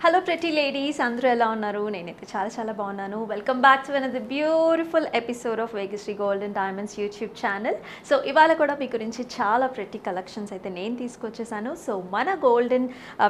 Hello pretty ladies, అందరూ ఎలా ఉన్నారు? నేనైతే చాలా చాలా బాగున్నాను. Welcome back to another beautiful episode of Vegasri gold and diamonds YouTube channel. So ఇవాళ కూడా మీ గురించి చాలా ప్రెటీ కలెక్షన్స్ అయితే నేను తీసుకొచ్చేసాను. సో మన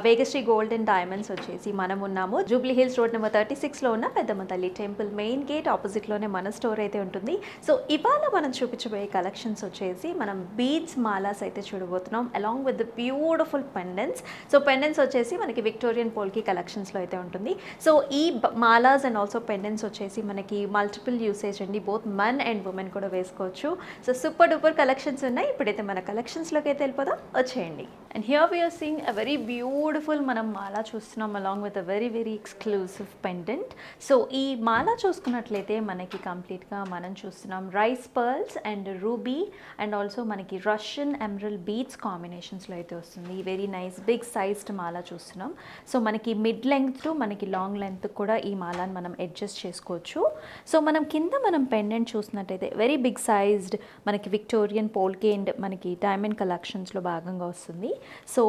వేగశ్రీ గోల్డ్ అండ్ డైమండ్స్ వచ్చేసి మనం ఉన్నాము జూబ్లీ హిల్స్ రోడ్ నెంబర్ 36లో ఉన్న పెద్దమ్మ తల్లి టెంపుల్ మెయిన్ గేట్ ఆపోజిట్లోనే మన స్టోర్ అయితే ఉంటుంది. సో ఇవాళ మనం చూపించబోయే కలెక్షన్స్ వచ్చేసి మనం బీడ్స్ మాలాస్ అయితే చూడబోతున్నాం along with the beautiful pendants. So pendants వచ్చేసి మనకి విక్టోరియన్ పోల్కి కలెక్షన్స్లో అయితే ఉంటుంది. సో ఈ మాలాస్ అండ్ ఆల్సో పెండెంట్స్ వచ్చేసి మనకి మల్టిపుల్ యూసేజ్ అండి, బోత్ మెన్ అండ్ ఉమెన్ కూడా వేసుకోవచ్చు. సో సూపర్ డూపర్ కలెక్షన్స్ ఉన్నాయి. ఇప్పుడైతే మన కలెక్షన్స్లోకి అయితే వెళ్ళిపోదాం, వచ్చేయండి. And here we are seeing a very beautiful మనం మాలా చూస్తున్నాం along with a very very exclusive pendant. So ఈ మాలా చూసుకున్నట్లయితే మనకి కంప్లీట్గా మనం చూస్తున్నాం rice pearls and ruby and also మనకి రష్యన్ ఎమరల్ బీడ్స్ కాంబినేషన్స్లో అయితే వస్తుంది. వెరీ నైస్ బిగ్ సైజ్డ్ మాలా చూస్తున్నాం. సో మనకి మిడ్ లెంగ్త్ టు మనకి లాంగ్ లెంత్ కూడా ఈ మాలాని మనం అడ్జస్ట్ చేసుకోవచ్చు. సో మనం కింద పెండెంట్ చూసినట్టయితే వెరీ బిగ్ సైజ్డ్ మనకి విక్టోరియన్ పోల్కి అండ్ మనకి డైమండ్ కలెక్షన్స్లో భాగంగా వస్తుంది. సో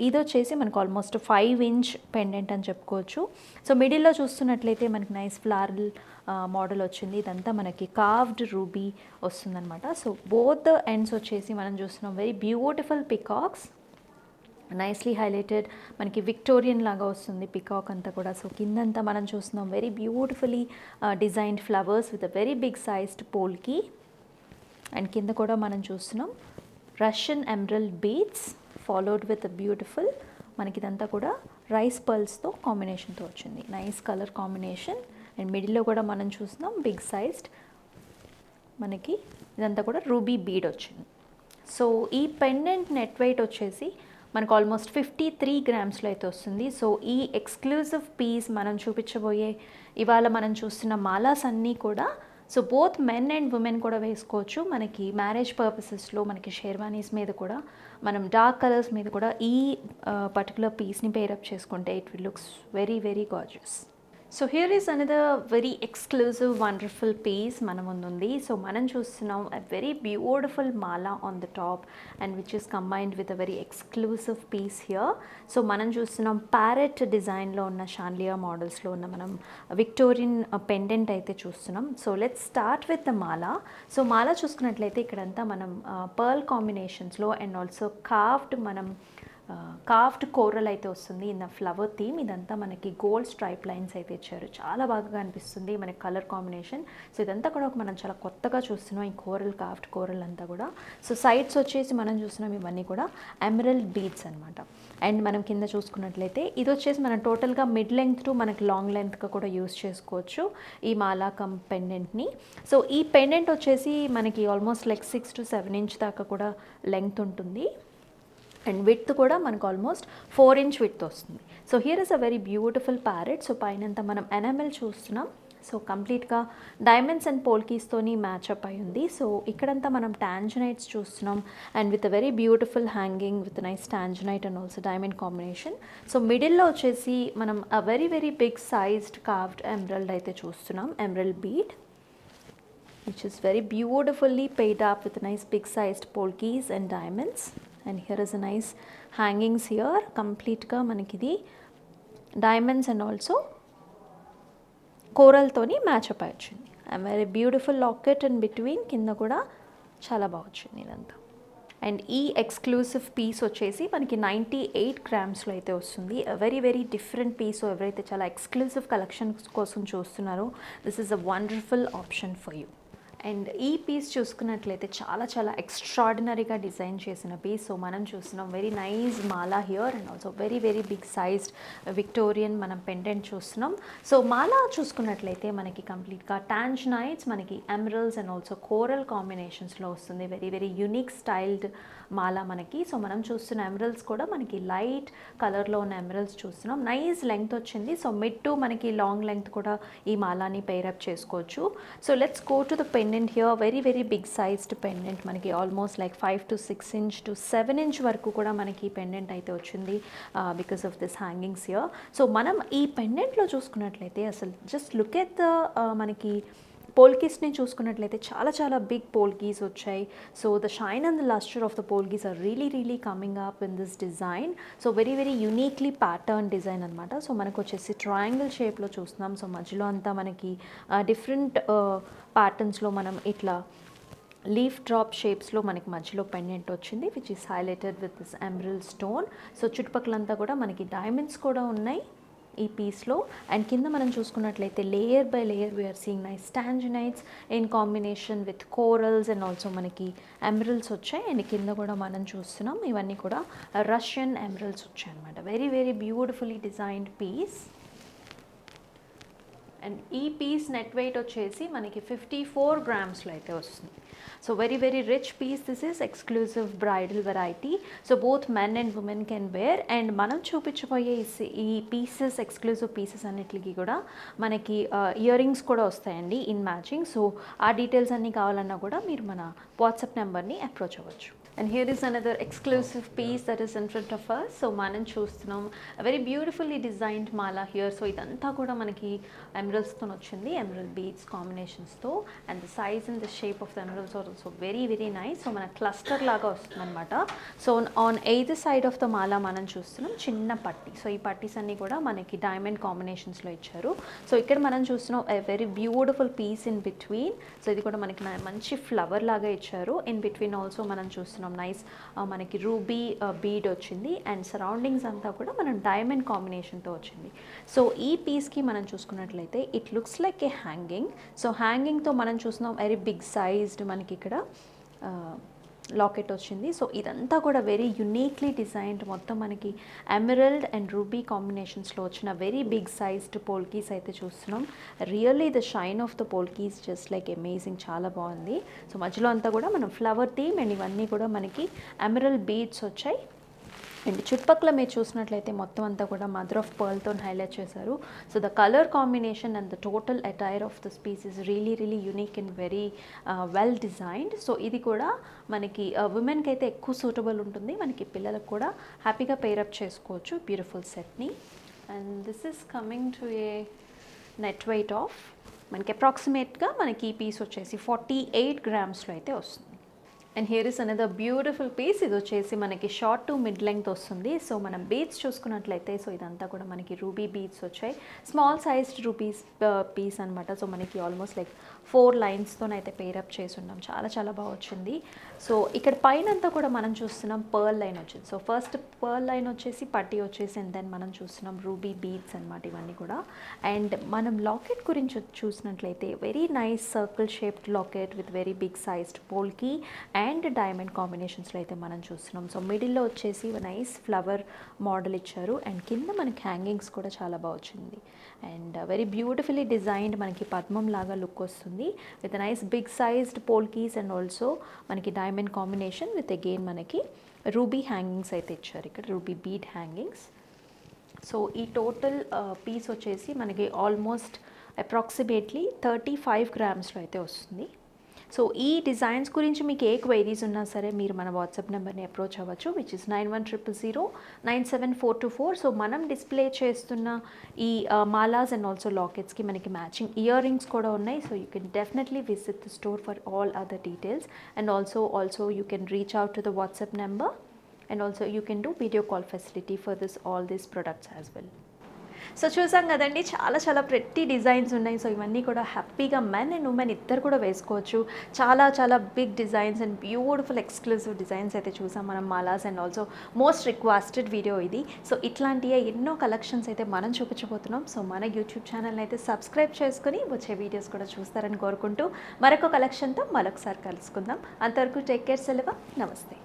ఇది వచ్చేసి మనకు ఆల్మోస్ట్ 5 ఇంచ్ పెండెంట్ అని చెప్పుకోవచ్చు. సో మిడిల్లో చూస్తున్నట్లయితే మనకి నైస్ ఫ్లారల్ మోడల్ వచ్చింది. ఇదంతా మనకి కార్వ్డ్ రూబీ వస్తుందన్నమాట. సో బోత్ ఎండ్స్ వచ్చేసి మనం చూస్తున్నాం very beautiful peacocks, nicely highlighted మనకి విక్టోరియన్ లాగా వస్తుంది పికాక్ అంతా కూడా. సో కిందంతా మనం చూస్తున్నాం very beautifully designed flowers with a very big sized polki. And కింద కూడా మనం చూస్తున్నాం Russian emerald beads followed with beautiful మనకి ఇదంతా కూడా రైస్ పర్ల్స్తో కాంబినేషన్తో వచ్చింది. Nice colour combination. అండ్ మిడిల్లో కూడా మనం చూస్తున్నాం బిగ్ సైజ్డ్ మనకి ఇదంతా కూడా రూబీ బీడ్ వచ్చింది. సో ఈ పెండెంట్ నెట్ వెయిట్ వచ్చేసి మనకు ఆల్మోస్ట్ 53 గ్రామ్స్లో అయితే వస్తుంది. సో ఈ ఎక్స్క్లూజివ్ పీస్ మనం చూపించబోయే ఇవాళ మనం చూస్తున్న మాలాస్ అన్నీ కూడా so both men and women కూడా వేసుకోవచ్చు. మనకి మ్యారేజ్ పర్పసెస్లో మనకి షేర్వానీస్ మీద కూడా మనం డార్క్ కలర్స్ మీద కూడా ఈ పర్టికులర్ పీస్ని పేరప్ చేసుకుంటే it will looks very very gorgeous. So here is another very exclusive wonderful piece మన ముందుంది. సో మనం చూస్తున్నాం a very beautiful mala on the top and which is combined with a very exclusive piece here. So మనం చూస్తున్నాం parrot డిజైన్లో ఉన్న షాన్లియా మోడల్స్లో ఉన్న మనం విక్టోరియన్ పెండెంట్ అయితే చూస్తున్నాం. So let's start with the mala. So mala చూసుకున్నట్లయితే ఇక్కడంతా మనం పర్ల్ కాంబినేషన్స్లో అండ్ ఆల్సో కార్వ్డ్ కోరల్ అయితే వస్తుంది ఇన్ ద ఫ్లవర్ థీమ్. ఇదంతా మనకి గోల్డ్ స్ట్రైప్ లైన్స్ అయితే ఇచ్చారు, చాలా బాగా అనిపిస్తుంది మనకి కలర్ కాంబినేషన్. సో ఇదంతా కూడా మనం చాలా కొత్తగా చూస్తున్నాం ఈ కార్వ్డ్ కోరల్ అంతా కూడా. సో సైడ్స్ వచ్చేసి మనం చూస్తున్నాం ఇవన్నీ కూడా ఎమరల్డ్ బీడ్స్ అనమాట. అండ్ మనం కింద చూసుకున్నట్లయితే ఇది వచ్చేసి మనం టోటల్గా మిడ్ లెంగ్త్ టు మనకి లాంగ్ లెంత్గా కూడా యూస్ చేసుకోవచ్చు ఈ మాలా కమ్ పెండెంట్ని. సో ఈ పెండెంట్ వచ్చేసి మనకి ఆల్మోస్ట్ లైక్ 6 to 7 ఇంచ్ దాకా కూడా లెంగ్త్ ఉంటుంది. అండ్ విడ్త్ కూడా మనకు ఆల్మోస్ట్ 4 ఇంచ్ విడ్త్ వస్తుంది. So here is a very beautiful parrot. So పైనంతా మనం ఎనామెల్ చూస్తున్నాం. సో కంప్లీట్గా డైమండ్స్ అండ్ పోల్కీస్తోని మ్యాచ్అప్ అయి ఉంది. సో ఇక్కడంతా మనం టాంజనైట్స్ చూస్తున్నాం and with a very beautiful hanging with nice tanzanite and also diamond combination. So మిడిల్లో వచ్చేసి మనం a very very big sized carved emerald అయితే చూస్తున్నాం, emerald bead which is very beautifully paid up with nice big sized polkis and diamonds. And here is a nice hangings here. Complete ga manaki idi diamonds and also coral toni match up ayachindi. And very beautiful locket in between kinda kuda chala baga vachindi idantha. And ఈ exclusive piece వచ్చేసి మనకి 98 గ్రామ్స్లో అయితే వస్తుంది. Very very different piece. ఎవరైతే చాలా exclusive collection కోసం చూస్తున్నారో this is a wonderful option for you. And ఈ పీస్ చూసుకున్నట్లయితే చాలా చాలా ఎక్స్ట్రాడినరీగా డిజైన్ చేసిన పీస్. సో మనం చూస్తున్నాం very nice mala here and also very very big sized Victorian మనం పెండెంట్ చూస్తున్నాం. సో మాలా చూసుకున్నట్లయితే మనకి కంప్లీట్గా టాంజనైట్స్ మనకి ఎమరల్స్ అండ్ ఆల్సో కోరల్ కాంబినేషన్స్లో వస్తుంది. వెరీ వెరీ యూనిక్ స్టైల్డ్ మాలా మనకి. సో మనం చూస్తున్న ఎమరల్స్ కూడా మనకి లైట్ కలర్లో ఉన్న ఎమరల్స్ చూస్తున్నాం. నైస్ లెంగ్త్ వచ్చింది. సో మిడ్ టు మనకి లాంగ్ లెంగ్త్ కూడా ఈ మాలాని పేరప్ చేసుకోవచ్చు. So let's go to the pendant here. Very very big sized pendant మనకి almost like 5 to 6 inch to 7 inch వరకు కూడా మనకి పెండెంట్ అయితే వచ్చింది because of this hangings here. So మనం ఈ పెండెంట్లో చూసుకున్నట్లయితే అసలు జస్ట్ లుక్ ఎట్ ద మనకి పోల్కీస్ని చూసుకున్నట్లయితే చాలా చాలా బిగ్ పోల్కీస్ వచ్చాయి. So the shine and the lustre of the polkis are really coming up in this design. So very uniquely pattern design అనమాట. సో మనకు వచ్చేసి ట్రయాంగిల్ షేప్లో చూస్తున్నాం. సో మధ్యలో అంతా మనకి డిఫరెంట్ ప్యాటర్న్స్లో మనం ఇట్లా లీఫ్ డ్రాప్ షేప్స్లో మనకి మధ్యలో పెండెంట్ వచ్చింది which is highlighted with this emerald stone. So చుట్టుపక్కలంతా కూడా మనకి డైమండ్స్ కూడా ఉన్నాయి ఈ పీస్లో. అండ్ కింద మనం చూసుకున్నట్లయితే layer by layer we're seeing nice tanzanites in combination with corals and also మనకి ఎమరల్స్ వచ్చాయి. అండ్ కింద కూడా మనం చూస్తున్నాం ఇవన్నీ కూడా రష్యన్ ఎమరల్స్ వచ్చాయి అనమాట. Very beautifully designed piece. And ఈ పీస్ నెట్ వెయిట్ వచ్చేసి మనకి 54 గ్రామ్స్లో అయితే వస్తుంది. So very rich piece. This is exclusive bridal variety. So both men and women can wear. And మనం చూపించబోయే ఈ పీసెస్ ఎక్స్క్లూజివ్ పీసెస్ అన్నిటికీ కూడా మనకి ఇయర్ రింగ్స్ కూడా వస్తాయండి ఇన్ మ్యాచింగ్. సో ఆ డీటెయిల్స్ అన్నీ కావాలన్నా కూడా మీరు మన వాట్సాప్ నెంబర్ని అప్రోచ్ అవ్వచ్చు. And here is another exclusive piece that is in front of us. So మనం చూస్తున్నాం very beautifully designed mala here. So ఇదంతా కూడా మనకి ఎమరల్స్తో వచ్చింది, ఎమరల్ బీడ్స్ కాంబినేషన్స్తో. And the size and the shape of the emeralds are also very nice. So మన cluster లాగా వస్తుంది అనమాట. So on either side of the మాలా మనం చూస్తున్నాం చిన్న పట్టీ. సో ఈ పట్టీస్ అన్నీ కూడా మనకి డైమండ్ కాంబినేషన్స్లో ఇచ్చారు. సో ఇక్కడ మనం చూస్తున్నాం a very beautiful piece in between. So ఇది కూడా మనకి మంచి ఫ్లవర్ లాగా ఇచ్చారు. ఇన్ బిట్వీన్ ఆల్సో మనం చూస్తున్నాం నైస్ మనకి రూబీ బీడ్ వచ్చింది. అండ్ సరౌండింగ్స్ అంతా కూడా మనం డైమండ్ కాంబినేషన్తో వచ్చింది. సో ఈ పీస్కి మనం చూసుకున్నట్లయితే it looks like a hanging. So హ్యాంగింగ్తో మనం చూస్తున్నాం వెరీ బిగ్ సైజ్డ్ మనకి ఇక్కడ లాకెట్ వచ్చింది. సో ఇదంతా కూడా వెరీ యునీక్లీ డిజైన్డ్. మొత్తం మనకి ఎమరల్డ్ అండ్ రూబీ కాంబినేషన్స్లో వచ్చిన వెరీ బిగ్ సైజ్డ్ పోల్కీస్ అయితే చూస్తున్నాం. Really the shine of the polkis just like amazing, చాలా బాగుంది. సో మధ్యలో అంతా కూడా మనం ఫ్లవర్ థీమ్ అండ్ ఇవన్నీ కూడా మనకి ఎమరల్డ్ బీడ్స్ వచ్చాయి. అండ్ చుట్టుపక్కల మీరు చూసినట్లయితే మొత్తం అంతా కూడా మదర్ ఆఫ్ పర్ల్తో హైలైట్ చేశారు. So the colour combination and the total attire of the piece is really unique and very well designed. So ఇది కూడా మనకి ఉమెన్కి అయితే ఎక్కువ సూటబుల్ ఉంటుంది. మనకి పిల్లలకు కూడా హ్యాపీగా పేరప్ చేసుకోవచ్చు బ్యూటిఫుల్ సెట్ని. And this is coming to A net weight of మనకి అప్రాక్సిమేట్గా మనకి ఈ పీస్ వచ్చేసి 48 గ్రామ్స్లో అయితే వస్తుంది. And here is another beautiful piece. ఇది వచ్చేసి మనకి షార్ట్ టు మిడ్ లెంగ్త్ వస్తుంది. సో మనం బీడ్స్ చూసుకున్నట్లయితే సో ఇదంతా కూడా మనకి రూబీ బీడ్స్ వచ్చాయి. స్మాల్ సైజ్డ్ రూబీస్ పీస్ అనమాట. సో మనకి ఆల్మోస్ట్ లైక్ 4 లైన్స్తోనైతే పేరప్ చేసి ఉన్నాం. చాలా బాగా వచ్చింది. సో ఇక్కడ పైన అంతా కూడా మనం చూస్తున్నాం పర్ల్ లైన్ వచ్చింది. సో ఫస్ట్ పర్ల్ లైన్ వచ్చేసి పట్టీ వచ్చేసి అండ్ దెన్ మనం చూస్తున్నాం రూబీ బీడ్స్ అనమాట ఇవన్నీ కూడా. అండ్ మనం లాకెట్ గురించి చూసినట్లయితే very nice circle shaped locket with very big sized polki and diamond కాంబినేషన్స్లో అయితే మనం చూస్తున్నాం. సో మిడిల్లో వచ్చేసి నైస్ ఫ్లవర్ మోడల్ ఇచ్చారు. అండ్ కింద మనకి హ్యాంగింగ్స్ కూడా చాలా బాగా వచ్చింది. అండ్ వెరీ బ్యూటిఫుల్లీ డిజైన్డ్ మనకి పద్మం లాగా లుక్ వస్తుంది with nice big sized polkis and also మనకి డైమండ్ కాంబినేషన్ విత్ అగైన్ మనకి రూబీ హ్యాంగింగ్స్ అయితే ఇచ్చారు ఇక్కడ, రూబీ బీడ్ హ్యాంగింగ్స్. సో ఈ టోటల్ పీస్ వచ్చేసి మనకి ఆల్మోస్ట్ అప్రాక్సిమేట్లీ 35 గ్రామ్స్లో అయితే వస్తుంది. సో ఈ డిజైన్స్ గురించి మీకు ఏ క్వైరీస్ ఉన్నా సరే మీరు మన వాట్సాప్ నెంబర్ని అప్రోచ్ అవ్వచ్చు విచ్ ఇస్ 9100097424. సో మనం డిస్ప్లే చేస్తున్న ఈ మాలాస్ అండ్ ఆల్సో లాకెట్స్కి మనకి మ్యాచింగ్ ఇయర్ రింగ్స్ కూడా ఉన్నాయి. So you can definitely visit the store for all other details. And also you can reach out to the WhatsApp number and also you can do video call facility for all these products as well. So చూసాం కదండి, చాలా pretty designs ఉన్నాయి. So ఇవన్నీ కూడా హ్యాపీగా men and women ఇద్దరు కూడా వేసుకోవచ్చు. చాలా big designs and beautiful exclusive designs అయితే చూసాం మనం malas and also most requested video ఇది. సో ఇట్లాంటి ఎన్నో కలెక్షన్స్ అయితే మనం చూపించబోతున్నాం. సో మన యూట్యూబ్ ఛానల్ని అయితే సబ్స్క్రైబ్ చేసుకుని వచ్చే వీడియోస్ కూడా చూస్తారని కోరుకుంటూ మరొక కలెక్షన్తో మరొకసారి కలుసుకుందాం. అంతవరకు టేక్ కేర్, సెలవు, నమస్తే.